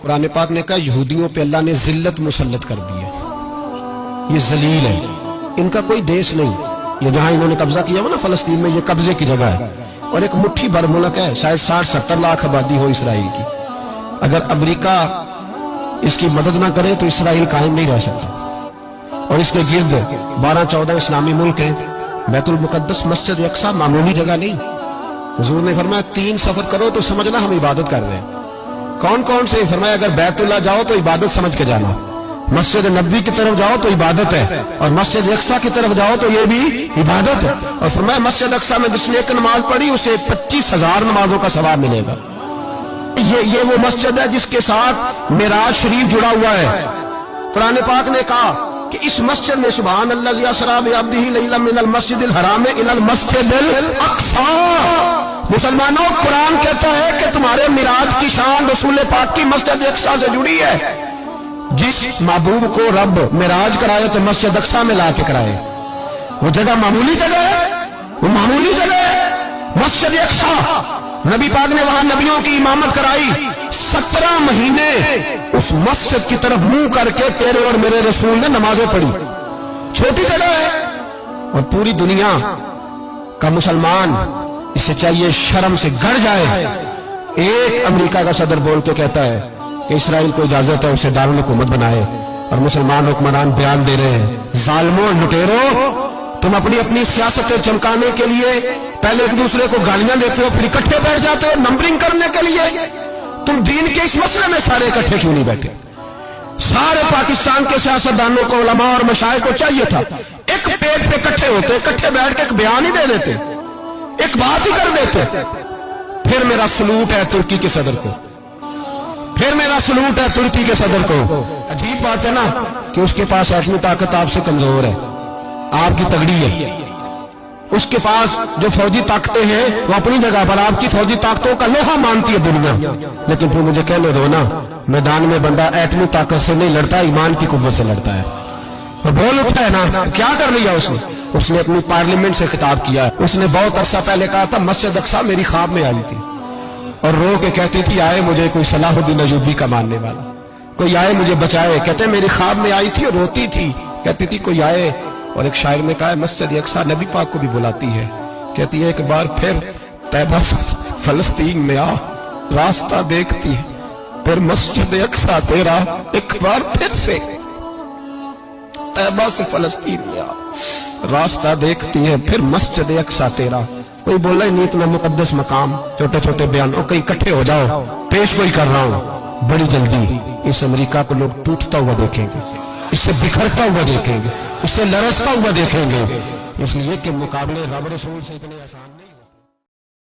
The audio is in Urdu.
قرآن پاک نے کہا یہودیوں پہ اللہ نے ذلت مسلط کر دی ہے، یہ ذلیل ہے، ان کا کوئی دیش نہیں، یہ جہاں انہوں نے قبضہ کیا ہوا نا فلسطین میں، یہ قبضے کی جگہ ہے اور ایک مٹھی بھر ملک ہے، شاید 60-70 لاکھ آبادی ہو اسرائیل کی۔ اگر امریکہ اس کی مدد نہ کرے تو اسرائیل قائم نہیں رہ سکتا، اور اس کے گرد 12-14 اسلامی ملک ہیں۔ بیت المقدس مسجد اقصیٰ معمولی جگہ نہیں، حضور نے فرمایا 3 سفر کرو تو سمجھنا ہم عبادت کر رہے ہیں۔ کون کون سے؟ فرمایا اگر بیت اللہ جاؤ تو عبادت سمجھ کے جانا، مسجد نبوی کی طرف جاؤ تو عبادت ہے، اور مسجد اقصیٰ کی طرف جاؤ تو یہ بھی عبادت ہے۔ اور فرمایا مسجد اقصیٰ میں جس نے ایک نماز پڑھی اسے 25,000 نمازوں کا ثواب ملے گا۔ یہ وہ مسجد ہے جس کے ساتھ معراج شریف جڑا ہوا ہے۔ قرآن پاک نے کہا کہ اس مسجد میں سبحان الذی اسریٰ بعبدہ لیلا من المسجد الحرام الی المسجد الاقصیٰ۔ مسلمانوں، قرآن کہتا ہے کہ تمہارے معراج کی شان رسول پاک کی مسجد اقصیٰ سے جڑی ہے۔ جس محبوب کو رب معراج کرائے تو مسجد اقصیٰ میں لا کے کرائے۔ وہ جگہ معمولی جگہ ہے، وہ معمولی جگہ ہے مسجد اقصیٰ۔ نبی پاک نے وہاں نبیوں کی امامت کرائی، 17 مہینے اس مسجد کی طرف منہ کر کے تیرے اور میرے رسول نے نمازیں پڑھی۔ چھوٹی جگہ ہے، اور پوری دنیا کا مسلمان اسے چاہیے شرم سے گڑ جائے۔ ایک امریکہ کا صدر بول کے کہتا ہے کہ اسرائیل کو اجازت ہے اسے دارالحکومت بنائے، اور مسلمان حکمران بیان دے رہے ہیں ظالموں، لٹیروں، تم اپنی اپنی سیاستیں چمکانے کے لیے پہلے ایک دوسرے کو گالیاں دیتے ہو، پھر اکٹھے بیٹھ جاتے ہو نمبرنگ کرنے کے لیے۔ تم دین کے اس مسئلے میں سارے اکٹھے کیوں نہیں بیٹھے؟ سارے پاکستان کے سیاستدانوں کو، علماء اور مشائخ کو چاہیے تھا ایک پیج پہ اکٹھے ہوتے، اکٹھے بیٹھ کے ایک بیان ہی دے دیتے، ایک بات ہی کر دیتے۔ پھر میرا سلوٹ ہے ترکی کے صدر کو، پھر میرا سلوٹ ہے ترکی کے صدر کو۔ عجیب بات ہے نا کہ اس کے پاس ایٹمی طاقت آپ سے کمزور ہے، آپ کی تگڑی ہے، اس کے پاس جو فوجی طاقتیں ہیں وہ اپنی جگہ پر، آپ کی فوجی طاقتوں کا لوہا مانتی ہے دنیا، لیکن پھر مجھے کہنے دو نا، میدان میں بندہ ایٹمی طاقت سے نہیں لڑتا، ایمان کی قوت سے لڑتا ہے۔ وہ بول اٹھا ہے نا، کیا کر لیا اس نے اپنی پارلیمنٹ سے خطاب کیا ہے۔ اس نے بہت عرصہ پہلے کہا تھا مسجد اقصیٰ میری خواب میں آئی تھی، اور رو کے کہتی تھی آئے مجھے کوئی صلاح الدین ایوبی کا ماننے والا، کوئی آئے مجھے بچائے۔ کہتے میری خواب میں آئی تھی اور روتی تھی، کہتی تھی کوئی آئے۔ اور ایک شاعر نے کہا مسجد اقصیٰ نبی پاک کو بھی بلاتی ہے، کہتی ہے ایک بار پھر طیبہ فلسطین میں آ، راستہ دیکھتی ہے پھر مسجد اقصیٰ تیرا، ایک بار پھر سے طیبہ سے فلسطین میں آ، راستہ دیکھتی ہے پھر مسجد اقصیٰ تیرا۔ کوئی بولا ہی نہیں اتنا مقدس مقام، چھوٹے چھوٹے بیانوں، کہیں اکٹھے ہو جاؤ، پیش کوئی کر رہا ہوں بڑی جلدی۔ اس امریکہ کو لوگ ٹوٹتا ہوا دیکھیں گے، اس سے بکھرتا ہوا دیکھیں گے، اس سے لرزتا ہوا دیکھیں گے، اس لیے کہ مقابلے رب رسول سے اتنے آسان نہیں۔